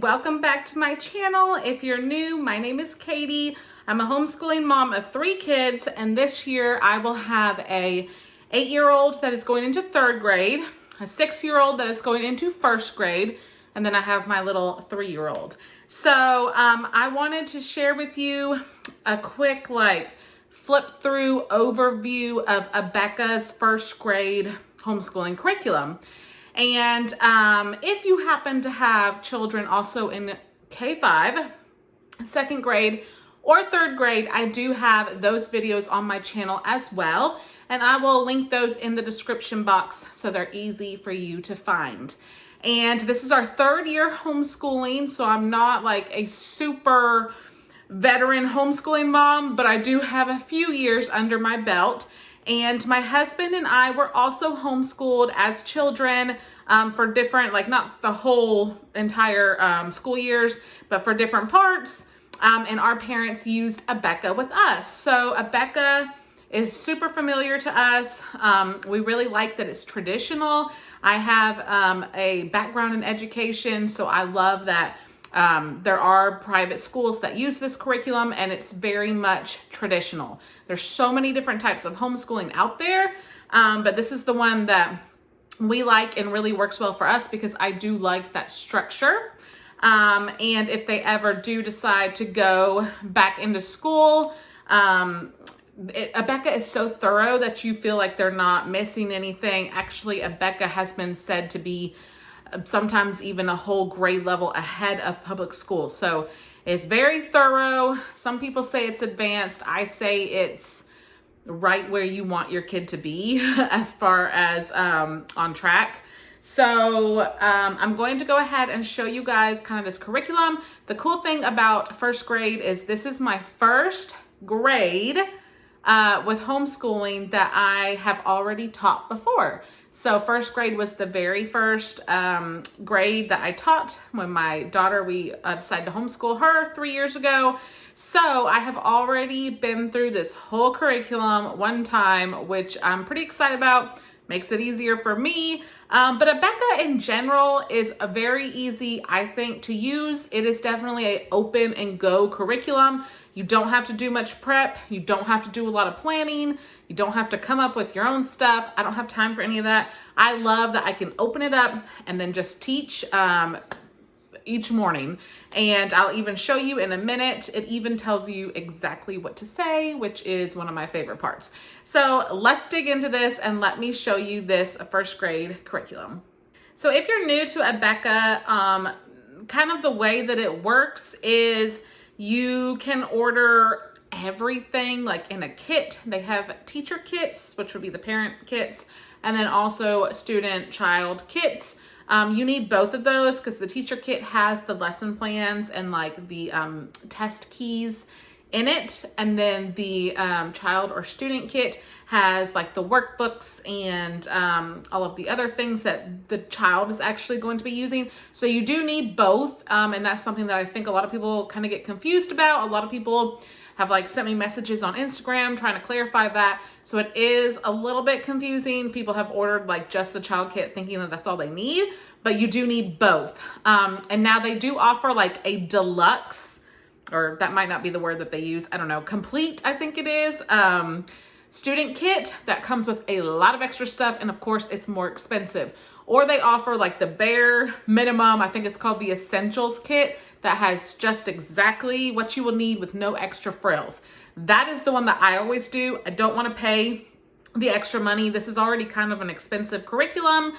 welcome back to my channel. If you're new, my name is Katie. I'm a homeschooling mom of 3 kids, and this year I will have a 8-year-old that is going into 3rd grade, a 6-year-old that is going into 1st grade, and then I have my little 3-year-old. So I wanted to share with you a quick flip through overview of Abeka's 1st grade homeschooling curriculum. And if you happen to have children also in K5, 2nd grade, or 3rd grade, I do have those videos on my channel as well. And I will link those in the description box so they're easy for you to find. And this is our 3rd year homeschooling, so I'm not like a super veteran homeschooling mom, but I do have a few years under my belt. And my husband and I were also homeschooled as children for different, not the whole entire school years, but for different parts. And our parents used Abeka with us. So Abeka is super familiar to us. We really like that it's traditional. I have a background in education, so I love that there are private schools that use this curriculum, and it's very much traditional. There's so many different types of homeschooling out there, but this is the one that we like and really works well for us because I do like that structure. And if they ever do decide to go back into school, Abeka is so thorough that you feel like they're not missing anything. Actually, Abeka has been said to be sometimes even a whole grade level ahead of public school. So it's very thorough. Some people say it's advanced. I say it's right where you want your kid to be as far as on track. So I'm going to go ahead and show you guys kind of this curriculum. The cool thing about 1st grade is this is my 1st grade with homeschooling that I have already taught before. So 1st grade was the very first grade that I taught when my daughter, we decided to homeschool her 3 years ago. So I have already been through this whole curriculum one time, which I'm pretty excited about. Makes it easier for me. But Abeka in general is a very easy, I think, to use. It is definitely an open and go curriculum. You don't have to do much prep. You don't have to do a lot of planning. You don't have to come up with your own stuff. I don't have time for any of that. I love that I can open it up and then just teach each morning. And I'll even show you in a minute. It even tells you exactly what to say, which is one of my favorite parts. So let's dig into this and let me show you this 1st grade curriculum. So if you're new to Abeka, kind of the way that it works is you can order everything in a kit. They have teacher kits, which would be the parent kits, and then also student child kits. You need both of those because the teacher kit has the lesson plans and the test keys in it. And then the child or student kit has the workbooks and all of the other things that the child is actually going to be using. So you do need both. And that's something that I think a lot of people kind of get confused about. A lot of people have sent me messages on Instagram trying to clarify that. So it is a little bit confusing. People have ordered just the child kit thinking that that's all they need, but you do need both. And now they do offer a deluxe, or that might not be the word that they use. I don't know. Complete, I think it is. Student kit that comes with a lot of extra stuff. And of course it's more expensive. Or they offer the bare minimum, I think it's called the essentials kit, that has just exactly what you will need with no extra frills. That is the one that I always do. I don't want to pay the extra money. This is already kind of an expensive curriculum,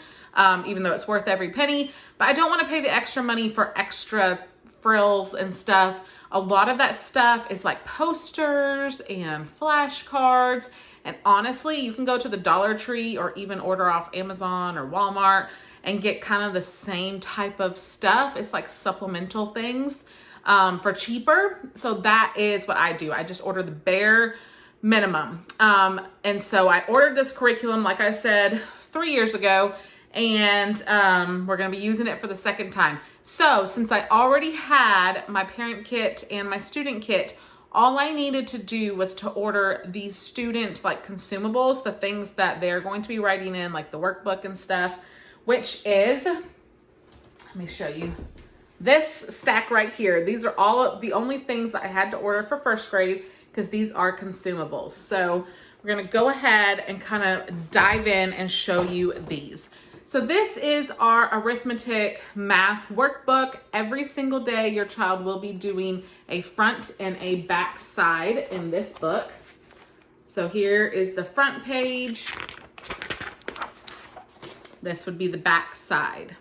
even though it's worth every penny, but I don't want to pay the extra money for extra frills and stuff. A lot of that stuff is posters and flashcards. And honestly, you can go to the Dollar Tree or even order off Amazon or Walmart and get kind of the same type of stuff. It's supplemental things for cheaper. So that is what I do. I just order the bare minimum. And so I ordered this curriculum, like I said, 3 years ago, and we're going to be using it for the 2nd time. So since I already had my parent kit and my student kit, all I needed to do was to order the student consumables, the things that they're going to be writing in, the workbook and stuff, which is, let me show you. This stack right here, these are all of the only things that I had to order for first grade because these are consumables. So we're gonna go ahead and kind of dive in and show you these. So this is our arithmetic math workbook. Every single day your child will be doing a front and a back side in this book. So here is the front page. This would be the back side.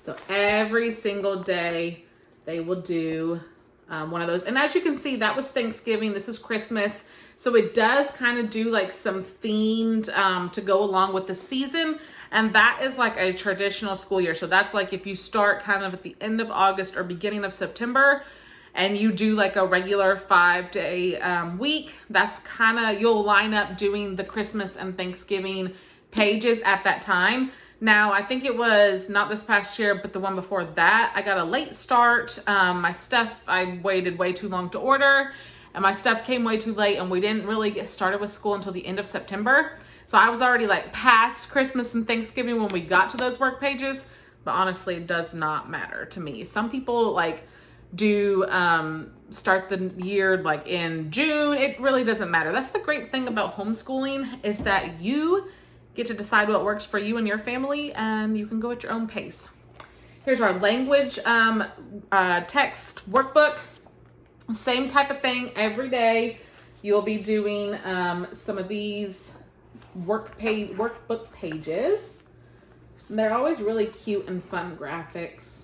So every single day they will do one of those. And as you can see, that was Thanksgiving. This is Christmas. So it does kind of do like some themed to go along with the season. And that is like a traditional school year. So that's like if you start kind of at the end of August or beginning of September and you do like a regular 5-day week, that's kind of, you'll line up doing the Christmas and Thanksgiving pages at that time. Now, I think it was not this past year, but the one before that, I got a late start. My stuff, I waited way too long to order, and my stuff came way too late, and we didn't really get started with school until the end of September. So I was already like past Christmas and Thanksgiving when we got to those work pages, but honestly, it does not matter to me. Some people like do start the year like in June. It really doesn't matter. That's the great thing about homeschooling is that you get to decide what works for you and your family, and you can go at your own pace. Here's our language text workbook. Same type of thing every day. You'll be doing some of these workbook pages. And they're always really cute and fun graphics.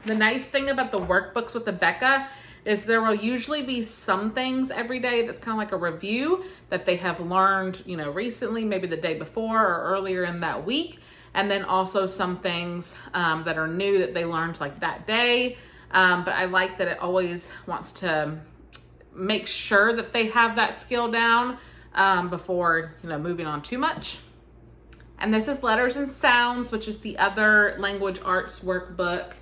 The nice thing about the workbooks with Abeka is there will usually be some things every day that's kind of like a review that they have learned, you know, recently, maybe the day before or earlier in that week. And then also some things that are new that they learned like that day. But I like that it always wants to make sure that they have that skill down before, you know, moving on too much. And this is letters and sounds, which is the other language arts workbook.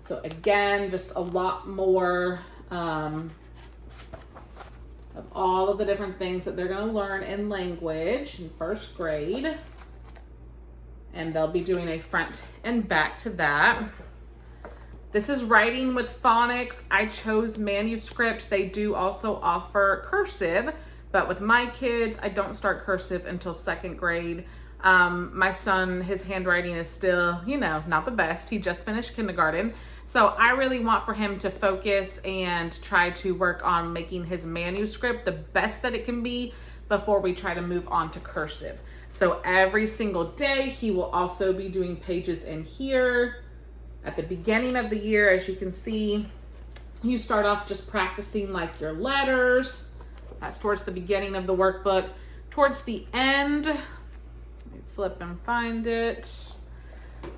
So again, just a lot more of all of the different things that they're going to learn in language in first grade. And they'll be doing a front and back to that. This is writing with phonics. I chose manuscript. They do also offer cursive, but with my kids, I don't start cursive until second grade. My son, his handwriting is still, you know, not the best. He just finished kindergarten. So I really want for him to focus and try to work on making his manuscript the best that it can be before we try to move on to cursive. So every single day, he will also be doing pages in here. At the beginning of the year, as you can see, you start off just practicing like your letters. That's towards the beginning of the workbook. Towards the end, let me flip and find it.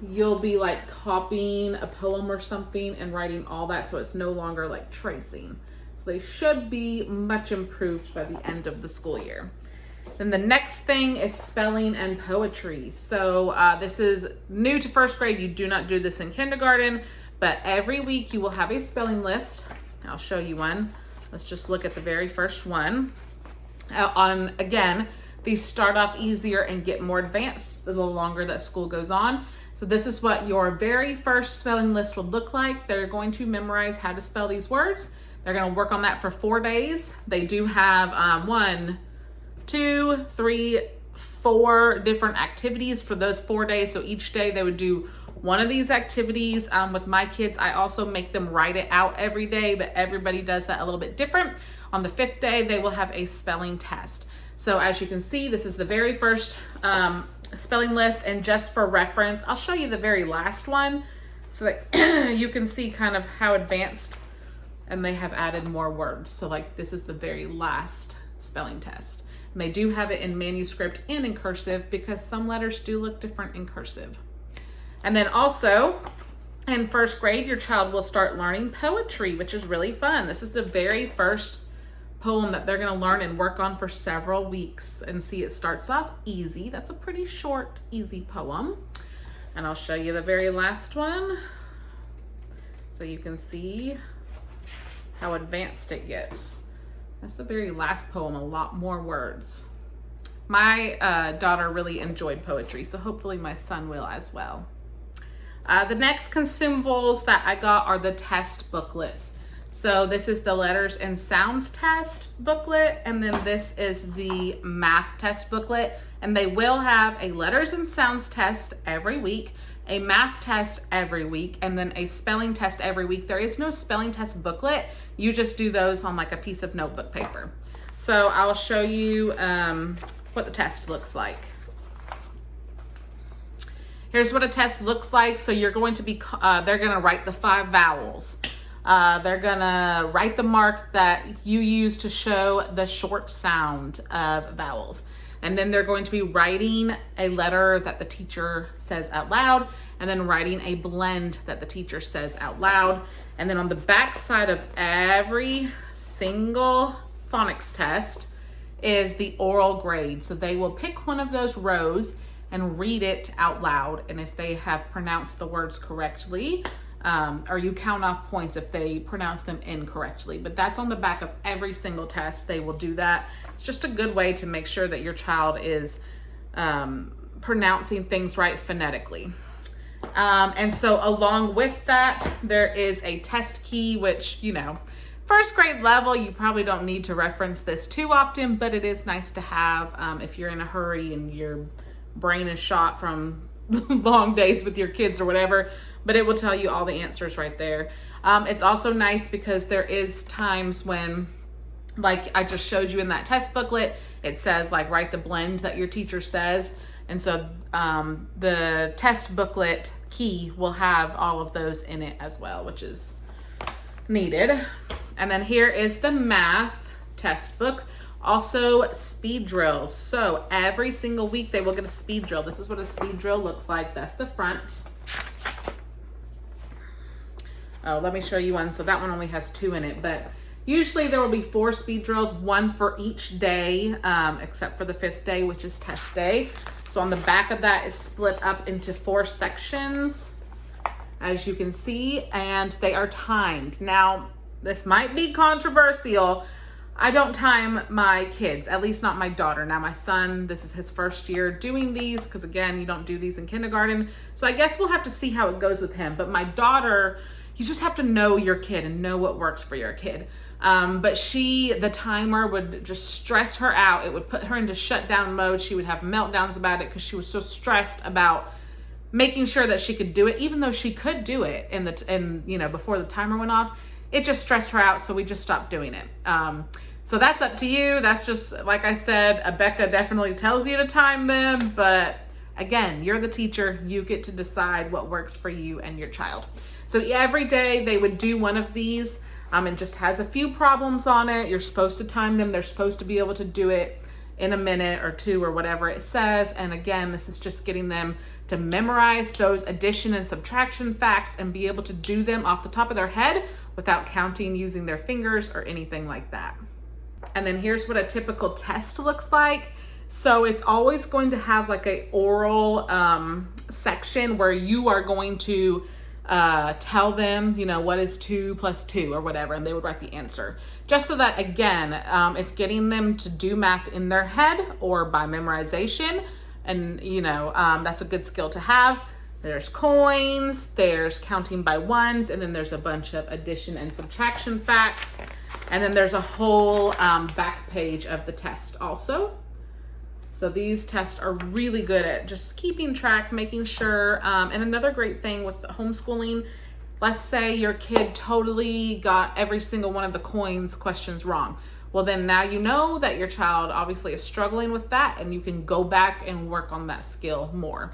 You'll be like copying a poem or something and writing all that, so it's no longer like tracing. So they should be much improved by the end of the school year. Then the next thing is spelling and poetry. So this is new to first grade. You do not do this in kindergarten, but every week you will have a spelling list. I'll show you one. Let's just look at the very first one. Again, these start off easier and get more advanced the longer that school goes on. So this is what your very first spelling list will look like. They're going to memorize how to spell these words. They're going to work on that for 4 days. They do have 1, 2, 3, 4 different activities for those 4 days. So each day they would do one of these activities. With my kids, I also make them write it out every day, but everybody does that a little bit different. On the 5th day, they will have a spelling test. So as you can see, this is the very first spelling list, and just for reference, I'll show you the very last one so that you can see kind of how advanced, and they have added more words. So like this is the very last spelling test. And they do have it in manuscript and in cursive because some letters do look different in cursive. And then also in first grade, your child will start learning poetry, which is really fun. This is the very first poem that they're going to learn and work on for several weeks. And see, it starts off easy. That's a pretty short, easy poem. And I'll show you the very last one so you can see how advanced it gets. That's the very last poem, a lot more words. My daughter really enjoyed poetry, so hopefully my son will as well. The next consumables that I got are the test booklets. So this is the letters and sounds test booklet, and then this is the math test booklet. And they will have a letters and sounds test every week, a math test every week, and then a spelling test every week. There is no spelling test booklet. You just do those on like a piece of notebook paper. So I'll show you what the test looks like. Here's what a test looks like. So you're going to be, they're gonna write the 5 vowels. They're gonna write the mark that you use to show the short sound of vowels. And then they're going to be writing a letter that the teacher says out loud, and then writing a blend that the teacher says out loud. And then on the back side of every single phonics test is the oral grade. So they will pick one of those rows and read it out loud. And if they have pronounced the words correctly, or you count off points if they pronounce them incorrectly. But that's on the back of every single test. They will do that. It's just a good way to make sure that your child is pronouncing things right phonetically. And so along with that, there is a test key, which, you know, first grade level, you probably don't need to reference this too often, but it is nice to have if you're in a hurry and your brain is shot from long days with your kids or whatever, but it will tell you all the answers right there. It's also nice because there is times when, like I just showed you in that test booklet, it says like write the blend that your teacher says. And so the test booklet key will have all of those in it as well, which is needed. And then here is the math test book. Also speed drills. So every single week they will get a speed drill. This is what a speed drill looks like. That's the front. Oh, let me show you one. So that one only has 2 in it, but usually there will be 4 speed drills, 1 for each day, except for the 5th day, which is test day. So on the back of that is split up into 4 sections, as you can see, and they are timed. Now, this might be controversial. I don't time my kids, at least not my daughter. Now my son, this is his first year doing these, because again, you don't do these in kindergarten. So I guess we'll have to see how it goes with him. But my daughter, you just have to know your kid and know what works for your kid. But the timer would just stress her out. It would put her into shutdown mode. She would have meltdowns about it because she was so stressed about making sure that she could do it, even though she could do it before the timer went off. It just stressed her out, so we just stopped doing it. So that's up to you. That's just, like I said, Abeka definitely tells you to time them, but again, you're the teacher. You get to decide what works for you and your child. So every day they would do one of these. It just has a few problems on it. You're supposed to time them. They're supposed to be able to do it in a minute or 2 or whatever it says. And again, this is just getting them to memorize those addition and subtraction facts and be able to do them off the top of their head without counting using their fingers or anything like that. And then here's what a typical test looks like. So it's always going to have like a oral section where you are going to tell them, what is 2 + 2 or whatever, and they would write the answer. Just so that, again, it's getting them to do math in their head or by memorization. And, that's a good skill to have. There's coins, there's counting by ones, and then there's a bunch of addition and subtraction facts. And then there's a whole back page of the test also. So these tests are really good at just keeping track, making sure. And another great thing with homeschooling, let's say your kid totally got every single one of the coins questions wrong. Well, then now you know that your child obviously is struggling with that, and you can go back and work on that skill more.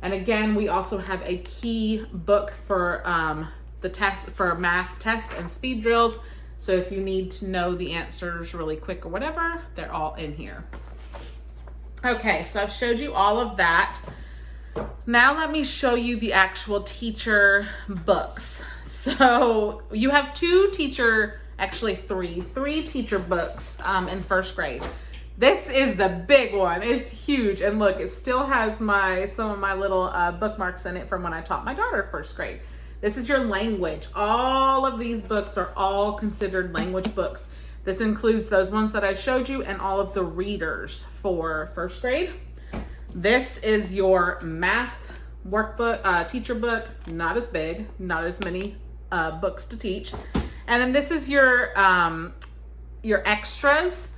And again, we also have a key book for the test, for math tests and speed drills. So if you need to know the answers really quick or whatever, they're all in here. Okay, so I've showed you all of that. Now let me show you the actual teacher books. So you have three teacher books in first grade. This is the big one. It's huge. And look, it still has some of my little bookmarks in it from when I taught my daughter first grade. This is your language. All of these books are all considered language books. This includes those ones that I showed you and all of the readers for first grade. This is your math workbook, teacher book, not as big, not as many books to teach. And then this is your extras.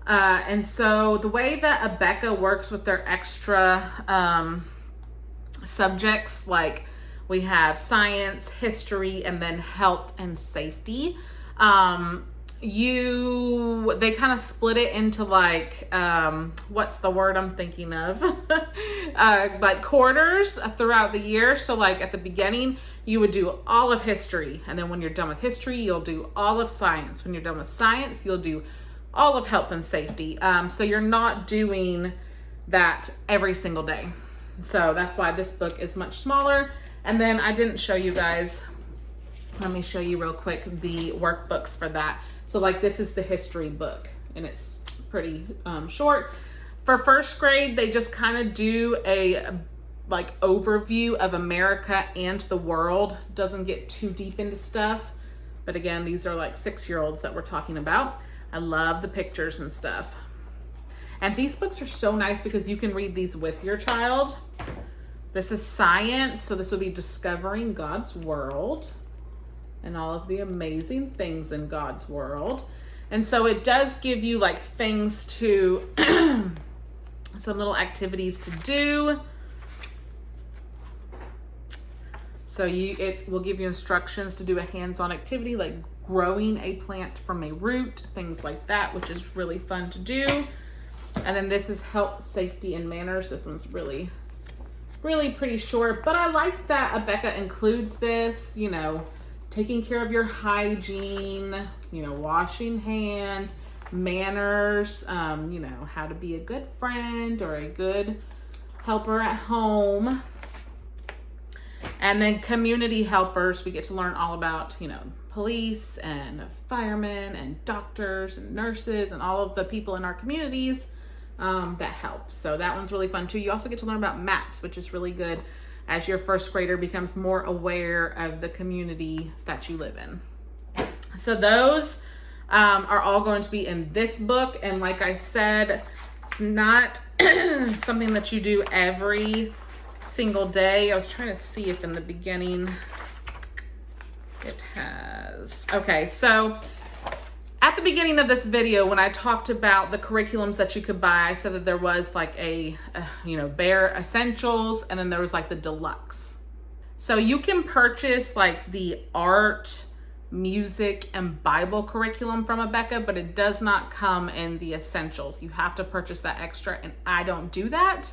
And so the way that Abeka works with their extra subjects, like we have science, history, and then health and safety. They kind of split it into like, what's the word I'm thinking of? Like quarters throughout the year. So like at the beginning, you would do all of history. And then when you're done with history, you'll do all of science. When you're done with science, you'll do all of health and safety. So you're not doing that every single day. So that's why this book is much smaller. And then I didn't show you guys, let me show you real quick the workbooks for that. So like this is the history book and it's pretty short. For first grade, they just kind of do a like overview of America and the world. Doesn't get too deep into stuff. But again, these are like 6-year-olds that we're talking about. I love the pictures and stuff. And these books are so nice because you can read these with your child. This is science, so this will be discovering God's world and all of the amazing things in God's world. And so it does give you like things to, some little activities to do. So it will give you instructions to do a hands-on activity like growing a plant from a root, things like that, which is really fun to do. And then this is health, safety, and manners. This one's really pretty short, but I like that Abeka includes this, you know, taking care of your hygiene, you know, washing hands, manners, you know, how to be a good friend or a good helper at home. And then community helpers, we get to learn all about, you know, police and firemen and doctors and nurses and all of the people in our communities that help. So that one's really fun too. You also get to learn about maps, which is really good as your first grader becomes more aware of the community that you live in. So those are all going to be in this book. And like I said, it's not something that you do every single day. I was trying to see if in the beginning it has. Okay, so at the beginning of this video, when I talked about the curriculums that you could buy, I said that there was like a you know, bare essentials, and then there was like the deluxe. So you can purchase like the art, music, and Bible curriculum from Abeka, but it does not come in the essentials. You have to purchase that extra, and I don't do that.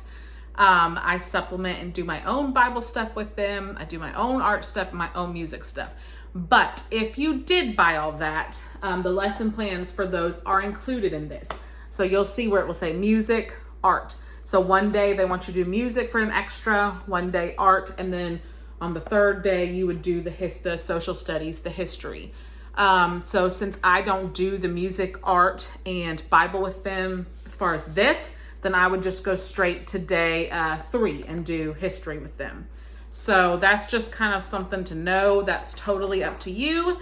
I supplement and do my own Bible stuff with them. I do my own art stuff and my own music stuff. But if you did buy all that, the lesson plans for those are included in this. So you'll see where it will say music, art. So one day they want you to do music for an extra, one day art, and then on the third day you would do the social studies, the history. So since I don't do the music, art, and Bible with them as far as this, then I would just go straight to day 3 and do history with them. So that's just kind of something to know. That's totally up to you.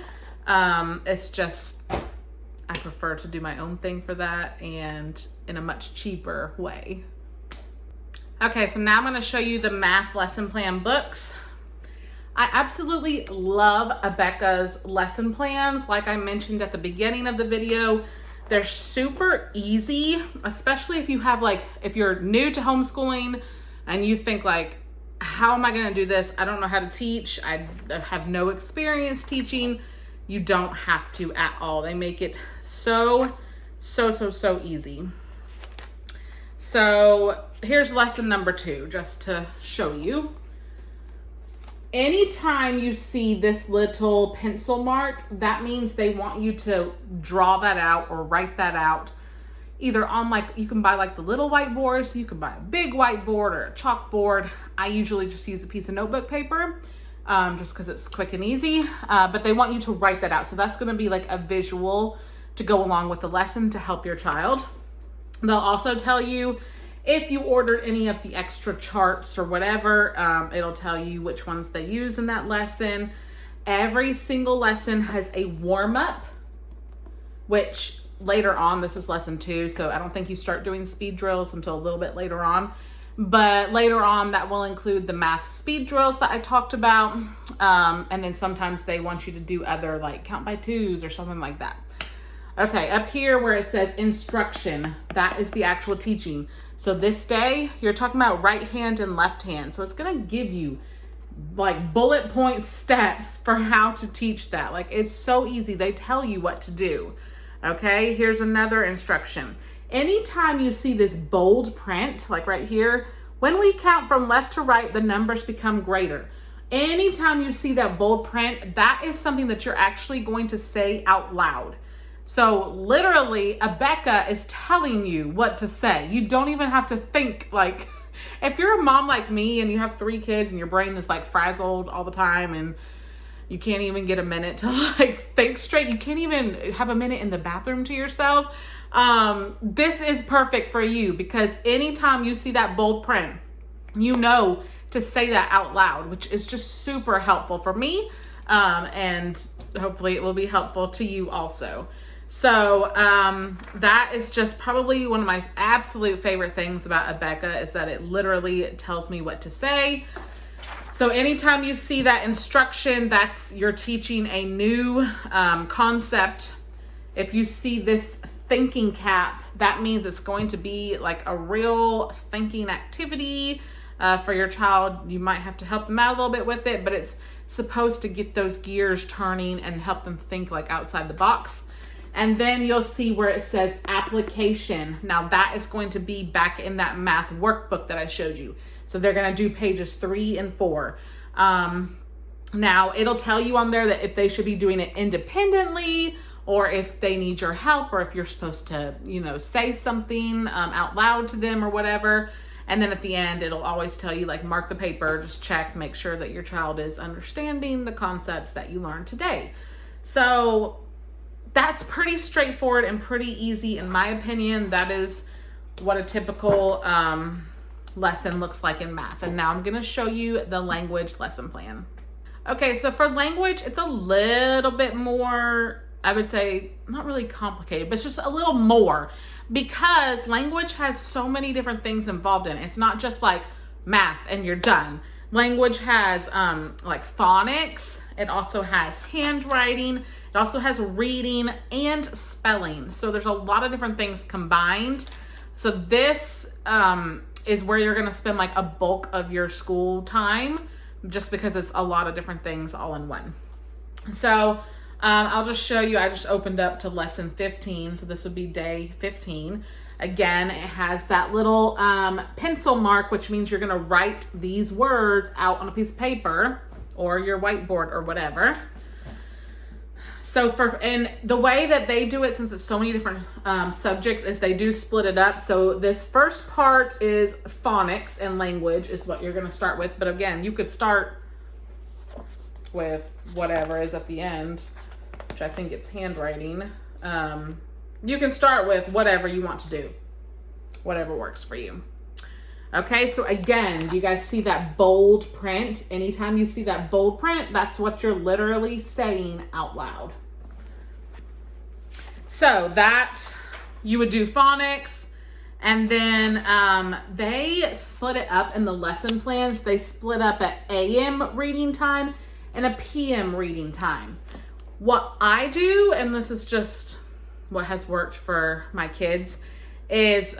It's just, I prefer to do my own thing for that and in a much cheaper way. Okay, so now I'm going to show you the math lesson plan books. I absolutely love Abeka's lesson plans. Like I mentioned at the beginning of the video, they're super easy, especially if you have if you're new to homeschooling and you think like, how am I going to do this? I don't know how to teach. I have no experience teaching. You don't have to at all. They make it so easy. So here's lesson number 2, just to show you. Anytime you see this little pencil mark, that means they want you to draw that out or write that out. Either on you can buy the little whiteboards, you can buy a big whiteboard or a chalkboard. I usually just use a piece of notebook paper just because it's quick and easy, but they want you to write that out. So that's gonna be like a visual to go along with the lesson to help your child. They'll also tell you if you ordered any of the extra charts or whatever, it'll tell you which ones they use in that lesson. Every single lesson has a warm-up, which later on, this is lesson 2, so I don't think you start doing speed drills until a little bit later on. But later on, that will include the math speed drills that I talked about. And then sometimes they want you to do other like count by twos or something like that. Okay, up here where it says instruction, that is the actual teaching. So this day, you're talking about right hand and left hand. So it's gonna give you like bullet point steps for how to teach that. Like it's so easy. They tell you what to do. Okay, here's another instruction. Anytime you see this bold print, like right here, when we count from left to right, the numbers become greater. Anytime you see that bold print, that is something that you're actually going to say out loud. So literally, Abeka is telling you what to say. You don't even have to think. Like, if you're a mom like me and you have 3 kids and your brain is like frazzled all the time and you can't even get a minute to like think straight, you can't even have a minute in the bathroom to yourself, this is perfect for you, because anytime you see that bold print, you know to say that out loud, which is just super helpful for me, and hopefully it will be helpful to you also. So that is just probably one of my absolute favorite things about Abeka, is that it literally tells me what to say. So anytime you see that instruction, that's you're teaching a new concept. If you see this thinking cap, that means it's going to be like a real thinking activity for your child. You might have to help them out a little bit with it, but it's supposed to get those gears turning and help them think like outside the box. And then you'll see where it says application. Now that is going to be back in that math workbook that I showed you. So they're going to do pages 3 and 4. Now it'll tell you on there that if they should be doing it independently, or if they need your help, or if you're supposed to, say something out loud to them or whatever. And then at the end, it'll always tell you, like, mark the paper, just check, make sure that your child is understanding the concepts that you learned today. So that's pretty straightforward and pretty easy, in my opinion. That is what a typical lesson looks like in math. And now I'm gonna show you the language lesson plan. Okay, so for language, it's a little bit more, I would say, not really complicated, but it's just a little more, because language has so many different things involved in it. It's not just like math and you're done. Language has like phonics. It also has handwriting. It also has reading and spelling. So there's a lot of different things combined. So this is where you're gonna spend like a bulk of your school time, just because it's a lot of different things all in one. So I'll just show you, I just opened up to lesson 15. So this would be day 15. Again, it has that little pencil mark, which means you're gonna write these words out on a piece of paper or your whiteboard or whatever. So and the way that they do it, since it's so many different subjects, is they do split it up. So this first part is phonics and language is what you're gonna start with. But again, you could start with whatever is at the end, which I think it's handwriting. You can start with whatever you want to do, whatever works for you. Okay, so again, do you guys see that bold print? Anytime you see that bold print, that's what you're literally saying out loud. So that, you would do phonics, and then they split it up in the lesson plans. They split up at AM reading time and a PM reading time. What I do, and this is just what has worked for my kids, is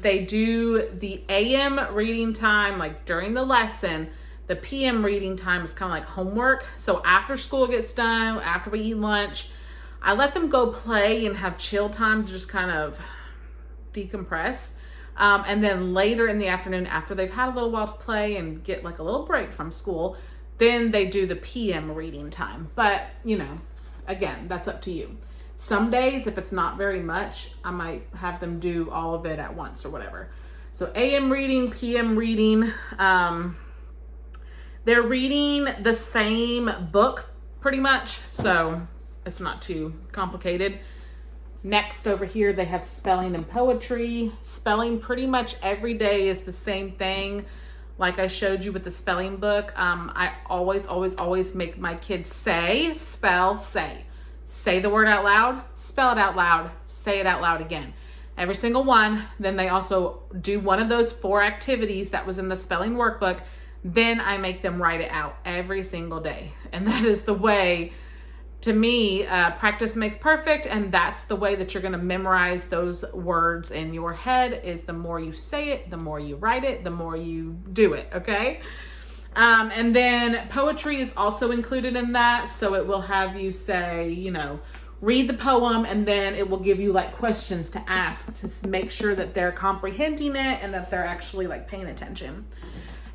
they do the AM reading time like during the lesson. The PM reading time is kind of like homework. So after school gets done, after we eat lunch, I let them go play and have chill time to just kind of decompress. And then later in the afternoon, after they've had a little while to play and get like a little break from school, then they do the PM reading time. But, again, that's up to you. Some days, if it's not very much, I might have them do all of it at once or whatever. So AM reading, PM reading, they're reading the same book pretty much, so it's not too complicated. Next over here, they have spelling and poetry. Spelling pretty much every day is the same thing. Like I showed you with the spelling book, I always make my kids say, spell, say. Say the word out loud, spell it out loud, say it out loud again. every single one. Then they also do one of those 4 activities that was in the spelling workbook. Then I make them write it out every single day. And that is the way, to me, practice makes perfect. And that's the way that you're going to memorize those words in your head, is the more you say it, the more you write it, the more you do it. Okay. And then poetry is also included in that. So it will have you say, you know, read the poem, and then it will give you like questions to ask to make sure that they're comprehending it and that they're actually like paying attention.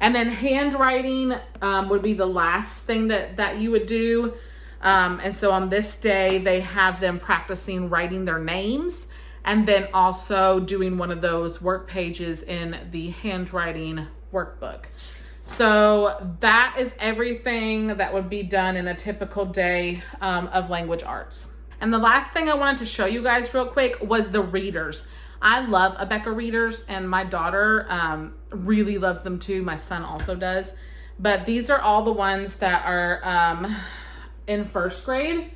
And then handwriting would be the last thing that you would do. And so on this day, they have them practicing writing their names and then also doing one of those work pages in the handwriting workbook. So that is everything that would be done in a typical day of language arts. And the last thing I wanted to show you guys real quick was the readers. I love Abeka readers, and my daughter really loves them too. My son also does. But these are all the ones that are in first grade.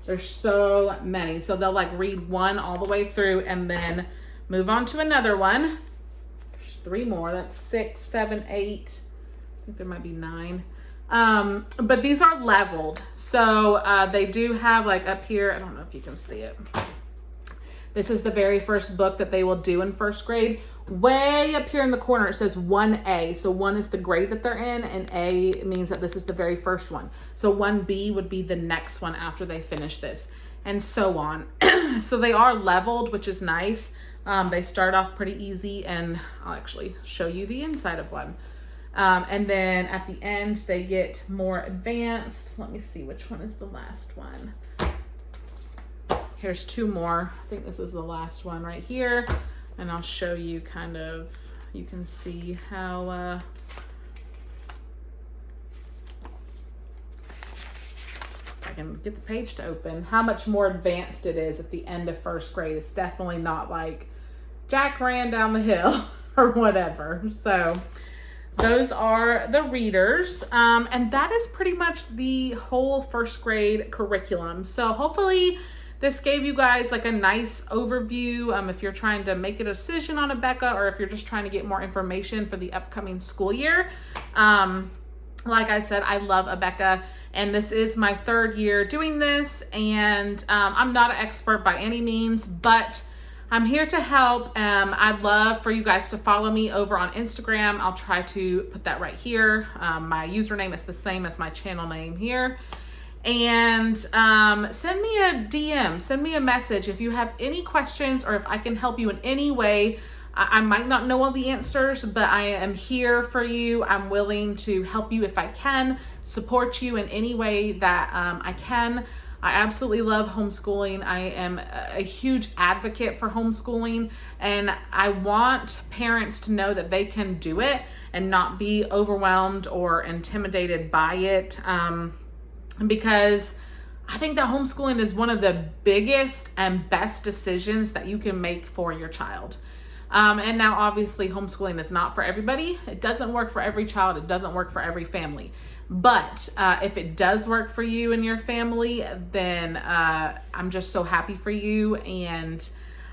There's so many. So they'll like read one all the way through and then move on to another one. There's 3 more. That's 6, 7, 8. I think there might be 9. But these are leveled. So they do have like up here, I don't know if you can see it. This is the very first book that they will do in first grade. Way up here in the corner, it says 1A. So 1 is the grade that they're in, and A means that this is the very first one. So 1B would be the next one after they finish this, and so on. So they are leveled, which is nice. They start off pretty easy, and I'll actually show you the inside of one. And then at the end, they get more advanced. Let me see, which one is the last one? Here's 2 more. I think this is the last one right here. And I'll show you kind of, you can see how, if I can get the page to open, how much more advanced it is at the end of first grade. It's definitely not like Jack ran down the hill or whatever. So those are the readers. And that is pretty much the whole first grade curriculum. So hopefully this gave you guys like a nice overview if you're trying to make a decision on Abeka, or if you're just trying to get more information for the upcoming school year. Like I said, I love Abeka, and this is my 3rd year doing this, and I'm not an expert by any means, but I'm here to help. I'd love for you guys to follow me over on Instagram. I'll try to put that right here. My username is the same as my channel name here. And send me a DM, send me a message if you have any questions, or if I can help you in any way. I might not know all the answers, but I am here for you. I'm willing to help you if I can, support you in any way that I can. I absolutely love homeschooling. I am a huge advocate for homeschooling, and I want parents to know that they can do it and not be overwhelmed or intimidated by it. Because I think that homeschooling is one of the biggest and best decisions that you can make for your child. And now obviously homeschooling is not for everybody. It doesn't work for every child. It doesn't work for every family. But if it does work for you and your family, then I'm just so happy for you. And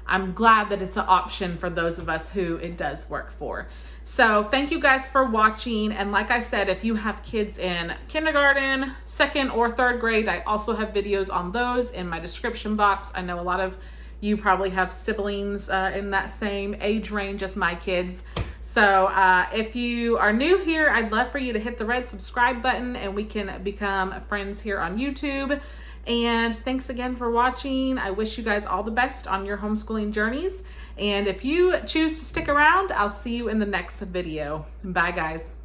I'm glad that it's an option for those of us who it does work for. So thank you guys for watching. And like I said, if you have kids in kindergarten, 2nd or 3rd grade, I also have videos on those in my description box. I know a lot of you probably have siblings in that same age range as my kids. So if you are new here, I'd love for you to hit the red subscribe button, and we can become friends here on YouTube. And thanks again for watching. I wish you guys all the best on your homeschooling journeys. And if you choose to stick around, I'll see you in the next video. Bye, guys.